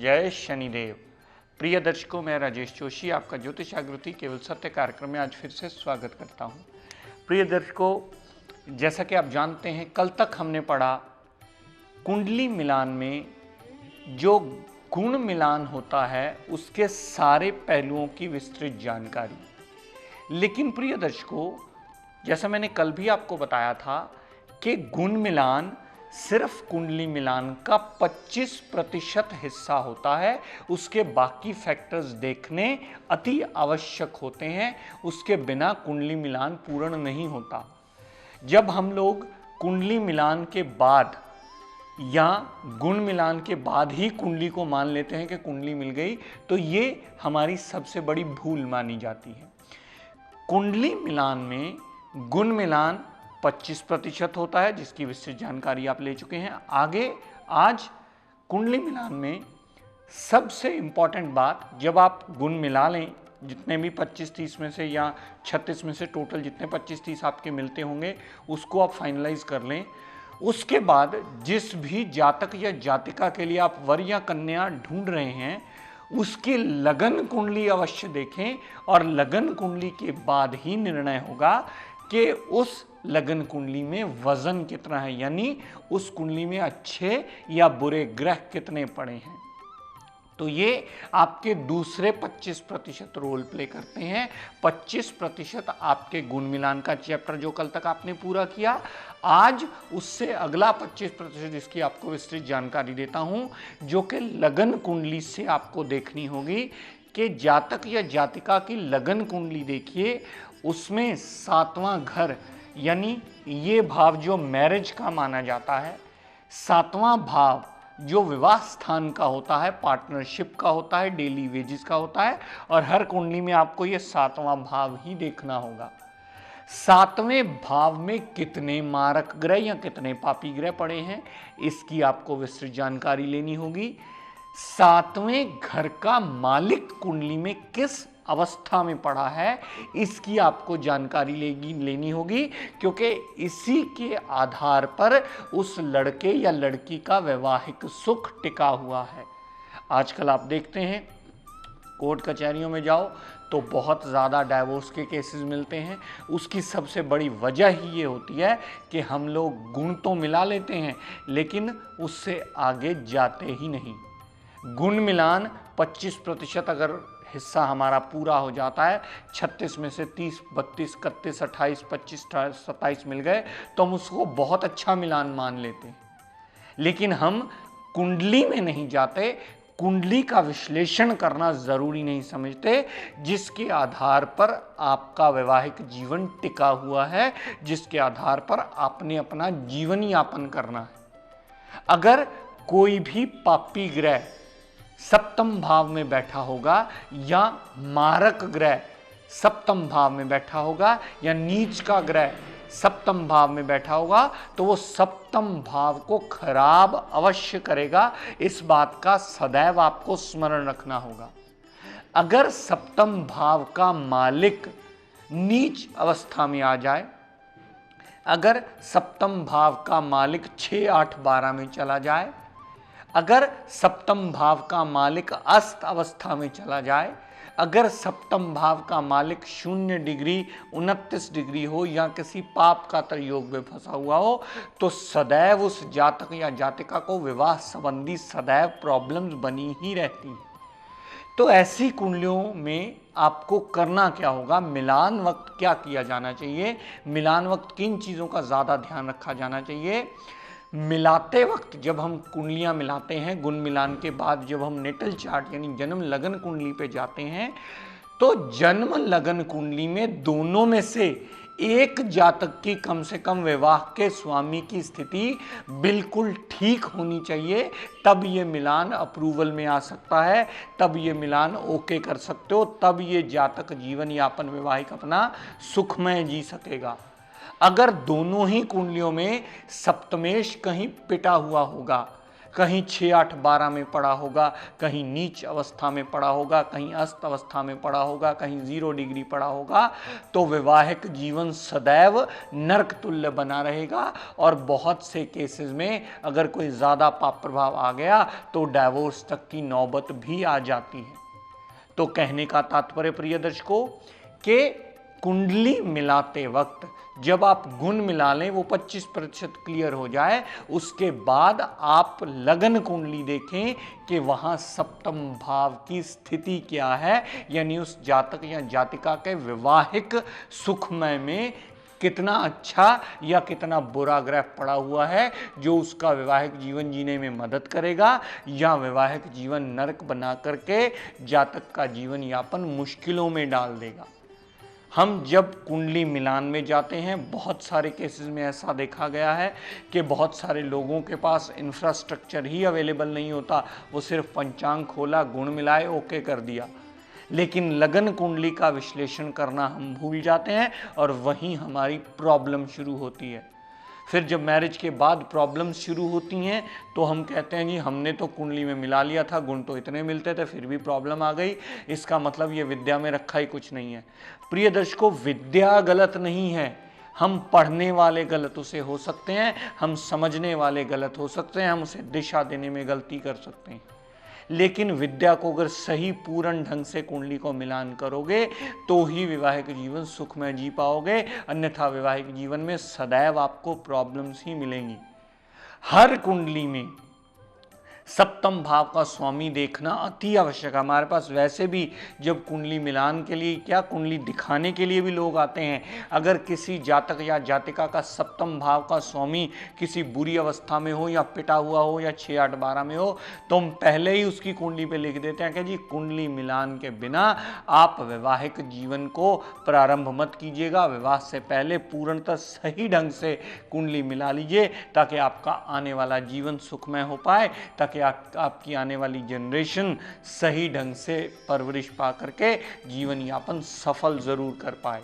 जय शनिदेव। प्रिय दर्शकों, मैं राजेश जोशी आपका ज्योतिष जागृति केवल सत्य कार्यक्रम में आज फिर से स्वागत करता हूं। प्रिय दर्शकों, जैसा कि आप जानते हैं, कल तक हमने पढ़ा कुंडली मिलान में जो गुण मिलान होता है उसके सारे पहलुओं की विस्तृत जानकारी। लेकिन प्रिय दर्शकों, जैसा मैंने कल भी आपको बताया था कि गुण मिलान सिर्फ कुंडली मिलान का 25% हिस्सा होता है। उसके बाकी फैक्टर्स देखने अति आवश्यक होते हैं, उसके बिना कुंडली मिलान पूर्ण नहीं होता। जब हम लोग कुंडली मिलान के बाद या गुण मिलान के बाद ही कुंडली को मान लेते हैं कि कुंडली मिल गई, तो ये हमारी सबसे बड़ी भूल मानी जाती है। कुंडली मिलान में गुण मिलान 25% होता है, जिसकी विस्तृत जानकारी आप ले चुके हैं। आगे आज कुंडली मिलान में सबसे इंपॉर्टेंट बात, जब आप गुण मिला लें, जितने भी 25-30 में से या 36 में से टोटल जितने 25-30 आपके मिलते होंगे, उसको आप फाइनलाइज कर लें। उसके बाद जिस भी जातक या जातिका के लिए आप वर या कन्या ढूंढ रहे हैं, उसकी लगन कुंडली अवश्य देखें और लगन कुंडली के बाद ही निर्णय होगा कि उस लगन कुंडली में वजन कितना है, यानी उस कुंडली में अच्छे या बुरे ग्रह कितने पड़े हैं। तो ये आपके दूसरे 25% रोल प्ले करते हैं। 25% आपके गुण मिलान का चैप्टर जो कल तक आपने पूरा किया। आज उससे अगला 25% जिसकी आपको विस्तृत जानकारी देता हूं, जो कि लगन कुंडली से आपको देखनी होगी कि जातक या जातिका की लगन कुंडली देखिए, उसमें 7वां घर यानी ये भाव जो मैरिज का माना जाता है, 7वां भाव जो विवाह स्थान का होता है, पार्टनरशिप का होता है, डेली वेजेस का होता है, और हर कुंडली में आपको ये 7वां भाव ही देखना होगा। 7वें भाव में कितने मारक ग्रह या कितने पापी ग्रह पड़े हैं, इसकी आपको विस्तृत जानकारी लेनी होगी। 7वें घर का मालिक कुंडली में किस अवस्था में पड़ा है, इसकी आपको जानकारी लेनी होगी, क्योंकि इसी के आधार पर उस लड़के या लड़की का वैवाहिक सुख टिका हुआ है। आजकल आप देखते हैं कोर्ट कचहरियों में जाओ तो बहुत ज़्यादा डाइवोर्स के केसेस मिलते हैं। उसकी सबसे बड़ी वजह ही ये होती है कि हम लोग गुण तो मिला लेते हैं, लेकिन उससे आगे जाते ही नहीं। गुण मिलान 25% अगर हिस्सा हमारा पूरा हो जाता है, 36 में से 30, 32, 31, 28, 25, 27 मिल गए, तो हम उसको बहुत अच्छा मिलान मान लेते हैं। लेकिन हम कुंडली में नहीं जाते, कुंडली का विश्लेषण करना जरूरी नहीं समझते, जिसके आधार पर आपका वैवाहिक जीवन टिका हुआ है, जिसके आधार पर आपने अपना जीवन यापन करना है। अगर कोई भी पापी ग्रह सप्तम भाव में बैठा होगा या मारक ग्रह सप्तम भाव में बैठा होगा या नीच का ग्रह सप्तम भाव में बैठा होगा, तो वो सप्तम भाव को खराब अवश्य करेगा। इस बात का सदैव आपको स्मरण रखना होगा। अगर सप्तम भाव का मालिक नीच अवस्था में आ जाए, अगर सप्तम भाव का मालिक 6, 8, 12 में चला जाए, अगर सप्तम भाव का मालिक अस्त अवस्था में चला जाए, अगर सप्तम भाव का मालिक 0 डिग्री 29 डिग्री हो या किसी पाप का योग में फंसा हुआ हो, तो सदैव उस जातक या जातिका को विवाह संबंधी सदैव प्रॉब्लम्स बनी ही रहती हैं। तो ऐसी कुंडलियों में आपको करना क्या होगा, मिलान वक्त क्या किया जाना चाहिए, मिलान वक्त किन चीज़ों का ज़्यादा ध्यान रखा जाना चाहिए। मिलाते वक्त जब हम कुंडलियां मिलाते हैं, गुण मिलान के बाद जब हम नेटल चार्ट यानी जन्म लगन कुंडली पे जाते हैं, तो जन्म लगन कुंडली में दोनों में से एक जातक की कम से कम विवाह के स्वामी की स्थिति बिल्कुल ठीक होनी चाहिए, तब ये मिलान अप्रूवल में आ सकता है, तब ये मिलान ओके कर सकते हो, तब ये जातक जीवन यापन वैवाहिक अपना सुखमय जी सकेगा। अगर दोनों ही कुंडलियों में सप्तमेश कहीं पिटा हुआ होगा, कहीं 6, 8, 12 में पड़ा होगा, कहीं नीच अवस्था में पड़ा होगा, कहीं अस्त अवस्था में पड़ा होगा, कहीं 0 डिग्री पड़ा होगा, तो वैवाहिक जीवन सदैव नरक तुल्य बना रहेगा। और बहुत से केसेस में अगर कोई ज़्यादा पाप प्रभाव आ गया तो डाइवोर्स तक की नौबत भी आ जाती है। तो कहने का तात्पर्य प्रिय दर्शकों कि कुंडली मिलाते वक्त जब आप गुण मिला लें, वो 25% क्लियर हो जाए, उसके बाद आप लगन कुंडली देखें कि वहां सप्तम भाव की स्थिति क्या है, यानी उस जातक या जातिका के वैवाहिक सुखमय में कितना अच्छा या कितना बुरा ग्रह पड़ा हुआ है, जो उसका वैवाहिक जीवन जीने में मदद करेगा या वैवाहिक जीवन नरक बना करके जातक का जीवन यापन मुश्किलों में डाल देगा। हम जब कुंडली मिलान में जाते हैं, बहुत सारे केसेस में ऐसा देखा गया है कि बहुत सारे लोगों के पास इंफ्रास्ट्रक्चर ही अवेलेबल नहीं होता, वो सिर्फ पंचांग खोला, गुण मिलाए, ओके कर दिया, लेकिन लगन कुंडली का विश्लेषण करना हम भूल जाते हैं और वहीं हमारी प्रॉब्लम शुरू होती है। फिर जब मैरिज के बाद प्रॉब्लम्स शुरू होती हैं तो हम कहते हैं जी हमने तो कुंडली में मिला लिया था, गुण तो इतने मिलते थे, फिर भी प्रॉब्लम आ गई, इसका मतलब ये विद्या में रखा ही कुछ नहीं है। प्रिय दर्शकों, विद्या गलत नहीं है, हम पढ़ने वाले गलत उसे हो सकते हैं, हम समझने वाले गलत हो सकते हैं, हम उसे दिशा देने में गलती कर सकते हैं, लेकिन विद्या को अगर सही पूर्ण ढंग से कुंडली को मिलान करोगे तो ही वैवाहिक जीवन सुखमय जी पाओगे, अन्यथा वैवाहिक जीवन में सदैव आपको प्रॉब्लम्स ही मिलेंगी। हर कुंडली में सप्तम भाव का स्वामी देखना अति आवश्यक है। हमारे पास वैसे भी जब कुंडली मिलान के लिए क्या कुंडली दिखाने के लिए भी लोग आते हैं, अगर किसी जातक या जातिका का सप्तम भाव का स्वामी किसी बुरी अवस्था में हो या पिटा हुआ हो या 6, 8, 12 में हो, तो हम पहले ही उसकी कुंडली पे लिख देते हैं कि जी कुंडली मिलान के बिना आप वैवाहिक जीवन को प्रारंभ मत कीजिएगा, विवाह से पहले पूर्णतः सही ढंग से कुंडली मिला लीजिए ताकि आपका आने वाला जीवन सुखमय हो पाए, ताकि आपकी आने वाली जनरेशन सही ढंग से परवरिश पा करके जीवन यापन सफल जरूर कर पाए।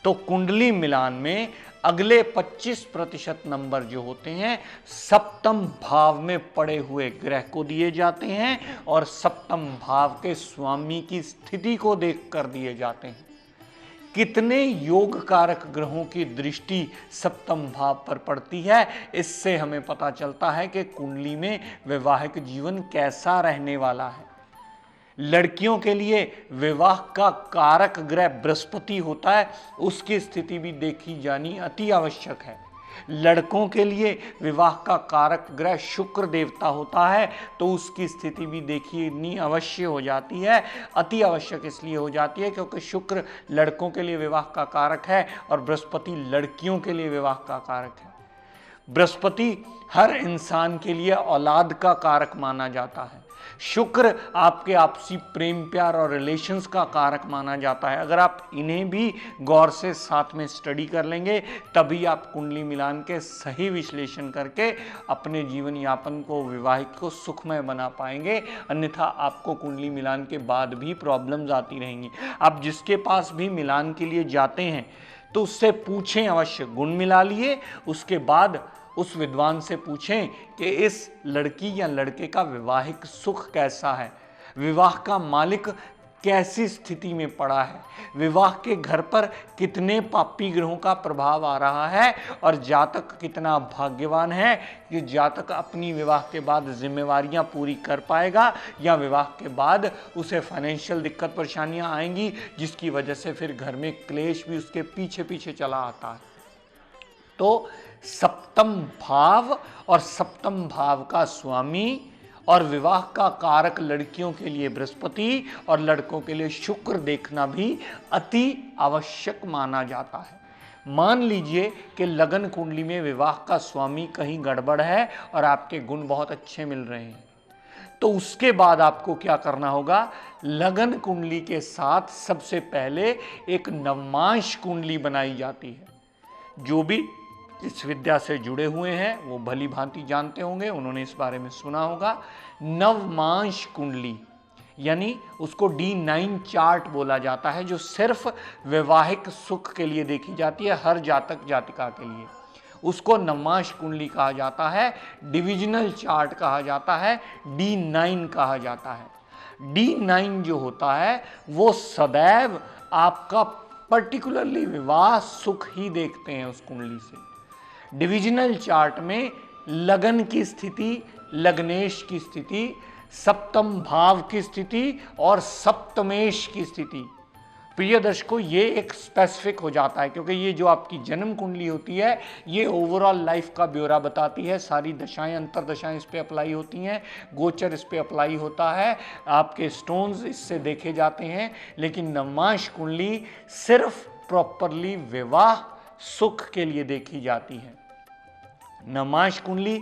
तो कुंडली मिलान में अगले 25% नंबर जो होते हैं सप्तम भाव में पड़े हुए ग्रह को दिए जाते हैं और सप्तम भाव के स्वामी की स्थिति को देखकर दिए जाते हैं। कितने योग कारक ग्रहों की दृष्टि सप्तम भाव पर पड़ती है, इससे हमें पता चलता है कि कुंडली में वैवाहिक जीवन कैसा रहने वाला है। लड़कियों के लिए विवाह का कारक ग्रह बृहस्पति होता है, उसकी स्थिति भी देखी जानी अति आवश्यक है। लड़कों के लिए विवाह का कारक ग्रह शुक्र देवता होता है, तो उसकी स्थिति भी देखनी अवश्य हो जाती है। अति आवश्यक इसलिए हो जाती है क्योंकि शुक्र लड़कों के लिए विवाह का कारक है और बृहस्पति लड़कियों के लिए विवाह का कारक है। बृहस्पति हर इंसान के लिए औलाद का कारक माना जाता है। शुक्र आपके आपसी प्रेम प्यार और रिलेशंस का कारक माना जाता है। अगर आप इन्हें भी गौर से साथ में स्टडी कर लेंगे तभी आप कुंडली मिलान के सही विश्लेषण करके अपने जीवन यापन को वैवाहिक को सुखमय बना पाएंगे, अन्यथा आपको कुंडली मिलान के बाद भी प्रॉब्लम्स आती रहेंगी। आप जिसके पास भी मिलान के लिए जाते हैं तो उससे पूछें अवश्य, गुण मिला लिए, उसके बाद उस विद्वान से पूछें कि इस लड़की या लड़के का वैवाहिक सुख कैसा है, विवाह का मालिक कैसी स्थिति में पड़ा है, विवाह के घर पर कितने पापी ग्रहों का प्रभाव आ रहा है और जातक कितना भाग्यवान है कि जातक अपनी विवाह के बाद जिम्मेवारियां पूरी कर पाएगा या विवाह के बाद उसे फाइनेंशियल दिक्कत परेशानियां आएंगी जिसकी वजह से फिर घर में क्लेश भी उसके पीछे पीछे चला आता है। तो सप्तम भाव और सप्तम भाव का स्वामी और विवाह का कारक लड़कियों के लिए बृहस्पति और लड़कों के लिए शुक्र देखना भी अति आवश्यक माना जाता है। मान लीजिए कि लगन कुंडली में विवाह का स्वामी कहीं गड़बड़ है और आपके गुण बहुत अच्छे मिल रहे हैं, तो उसके बाद आपको क्या करना होगा, लगन कुंडली के साथ सबसे पहले एक नवमांश कुंडली बनाई जाती है। जो भी इस विद्या से जुड़े हुए हैं वो भली भांति जानते होंगे, उन्होंने इस बारे में सुना होगा। नवमांश कुंडली यानी उसको D9 चार्ट बोला जाता है, जो सिर्फ वैवाहिक सुख के लिए देखी जाती है हर जातक जातिका के लिए। उसको नवमांश कुंडली कहा जाता है, डिविजनल चार्ट कहा जाता है, D9 कहा जाता है। D9 जो होता है वो सदैव आपका पर्टिकुलरली विवाह सुख ही देखते हैं उस कुंडली से। डिविजनल चार्ट में लगन की स्थिति, लग्नेश की स्थिति, सप्तम भाव की स्थिति और सप्तमेश की स्थिति, प्रिय दर्शकों ये एक स्पेसिफिक हो जाता है, क्योंकि ये जो आपकी जन्म कुंडली होती है ये ओवरऑल लाइफ का ब्यौरा बताती है। सारी दशाएं, अंतरदशाएं इस पे अप्लाई होती हैं, गोचर इस पे अप्लाई होता है, आपके स्टोन्स इससे देखे जाते हैं। लेकिन नवमांश कुंडली सिर्फ प्रॉपरली विवाह सुख के लिए देखी जाती है। नवमांश कुंडली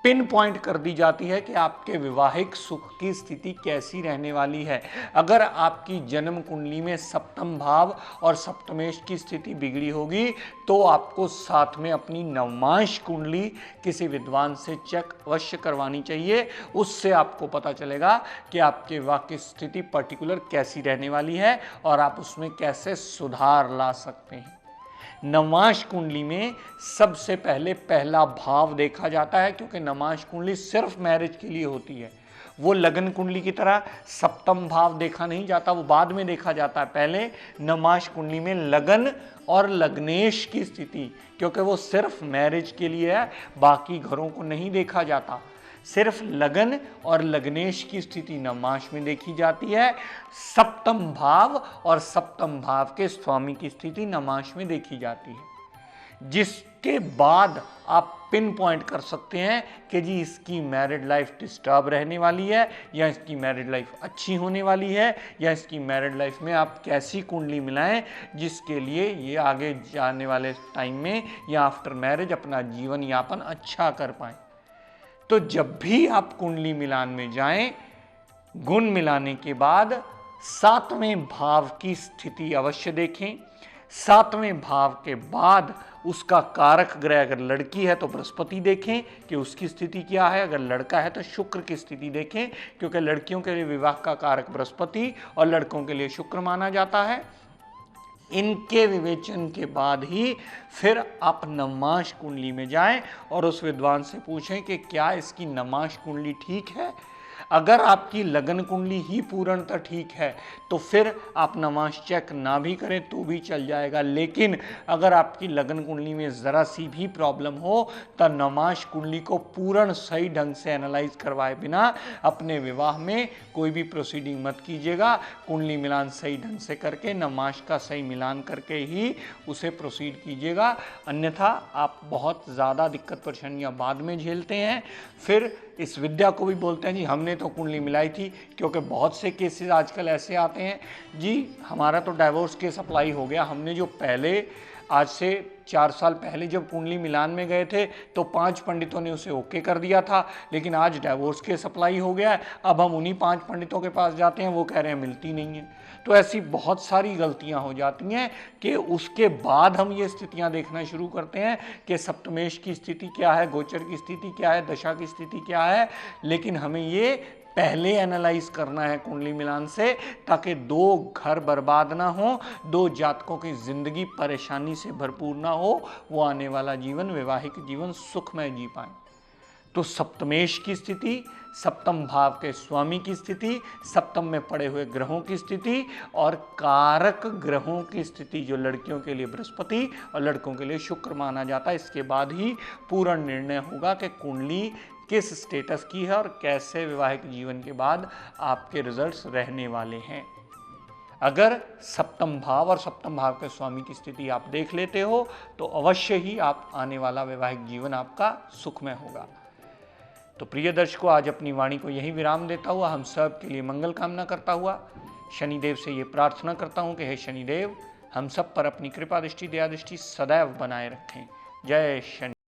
पिन पॉइंट कर दी जाती है कि आपके विवाहिक सुख की स्थिति कैसी रहने वाली है। अगर आपकी जन्म कुंडली में सप्तम भाव और सप्तमेश की स्थिति बिगड़ी होगी तो आपको साथ में अपनी नवमांश कुंडली किसी विद्वान से चेक अवश्य करवानी चाहिए। उससे आपको पता चलेगा कि आपके विवाह की स्थिति पर्टिकुलर कैसी रहने वाली है और आप उसमें कैसे सुधार ला सकते हैं। नवमांश कुंडली में सबसे पहले पहला भाव देखा जाता है, क्योंकि नवमांश कुंडली सिर्फ मैरिज के लिए होती है। वो लगन कुंडली की तरह सप्तम भाव देखा नहीं जाता, वो बाद में देखा जाता है। पहले नवमांश कुंडली में लगन और लग्नेश की स्थिति, क्योंकि वो सिर्फ मैरिज के लिए है, बाकी घरों को नहीं देखा जाता। सिर्फ लगन और लग्नेश की स्थिति नवमांश में देखी जाती है। सप्तम भाव और सप्तम भाव के स्वामी की स्थिति नवमांश में देखी जाती है, जिसके बाद आप पिन पॉइंट कर सकते हैं कि जी इसकी मैरिड लाइफ डिस्टर्ब रहने वाली है या इसकी मैरिड लाइफ अच्छी होने वाली है, या इसकी मैरिड लाइफ में आप कैसी कुंडली मिलाएं जिसके लिए ये आगे जाने वाले टाइम में या आफ्टर मैरिज अपना जीवन यापन अच्छा कर पाएं। तो जब भी आप कुंडली मिलान में जाएं, गुण मिलाने के बाद सातवें भाव की स्थिति अवश्य देखें। सातवें भाव के बाद उसका कारक ग्रह, अगर लड़की है तो बृहस्पति देखें कि उसकी स्थिति क्या है, अगर लड़का है तो शुक्र की स्थिति देखें, क्योंकि लड़कियों के लिए विवाह का कारक बृहस्पति और लड़कों के लिए शुक्र माना जाता है। इनके विवेचन के बाद ही फिर आप नवमांश कुंडली में जाएं और उस विद्वान से पूछें कि क्या इसकी नवमांश कुंडली ठीक है। अगर आपकी लगन कुंडली ही पूर्णतः ठीक है तो फिर आप नवमांश चेक ना भी करें तो भी चल जाएगा। लेकिन अगर आपकी लगन कुंडली में ज़रा सी भी प्रॉब्लम हो तो नवमांश कुंडली को पूर्ण सही ढंग से एनालाइज करवाए बिना अपने विवाह में कोई भी प्रोसीडिंग मत कीजिएगा। कुंडली मिलान सही ढंग से करके, नवमांश का सही मिलान करके ही उसे प्रोसीड कीजिएगा, अन्यथा आप बहुत ज़्यादा दिक्कत परेशानियाँ बाद में झेलते हैं। फिर इस विद्या को भी बोलते हैं जी हमने तो कुंडली मिलाई थी, क्योंकि बहुत से केसेस आजकल ऐसे आते हैं जी हमारा तो डाइवोर्स केस अप्लाई हो गया, हमने जो पहले आज से 4 साल पहले जब कुंडली मिलान में गए थे तो 5 पंडितों ने उसे ओके कर दिया था, लेकिन आज डाइवोर्स केस अप्लाई हो गया है, अब हम उन्हीं 5 पंडितों के पास जाते हैं, वो कह रहे हैं मिलती नहीं है। तो ऐसी बहुत सारी गलतियां हो जाती हैं कि उसके बाद हम ये स्थितियां देखना शुरू करते हैं कि सप्तमेश की स्थिति क्या है, गोचर की स्थिति क्या है, दशा की स्थिति क्या है। लेकिन हमें ये पहले एनालाइज करना है कुंडली मिलान से, ताकि 2 घर बर्बाद ना हो, 2 जातकों की जिंदगी परेशानी से भरपूर ना हो, वो आने वाला जीवन, वैवाहिक जीवन सुखमय जी पाए। तो सप्तमेश की स्थिति, सप्तम भाव के स्वामी की स्थिति, सप्तम में पड़े हुए ग्रहों की स्थिति और कारक ग्रहों की स्थिति, जो लड़कियों के लिए बृहस्पति और लड़कों के लिए शुक्र माना जाता है, इसके बाद ही पूर्ण निर्णय होगा कि कुंडली किस स्टेटस की है और कैसे वैवाहिक जीवन के बाद आपके रिजल्ट्स रहने वाले हैं। अगर सप्तम भाव और सप्तम भाव के स्वामी की स्थिति आप देख लेते हो तो अवश्य ही आप आने वाला वैवाहिक जीवन आपका सुखमय होगा। तो प्रिय दर्शकों, आज अपनी वाणी को यही विराम देता हुआ हम सब के लिए मंगल कामना करता हुआ शनिदेव से ये प्रार्थना करता हूँ कि हे शनिदेव हम सब पर अपनी कृपा दृष्टि, दया दृष्टि सदैव बनाए रखें। जय शनि।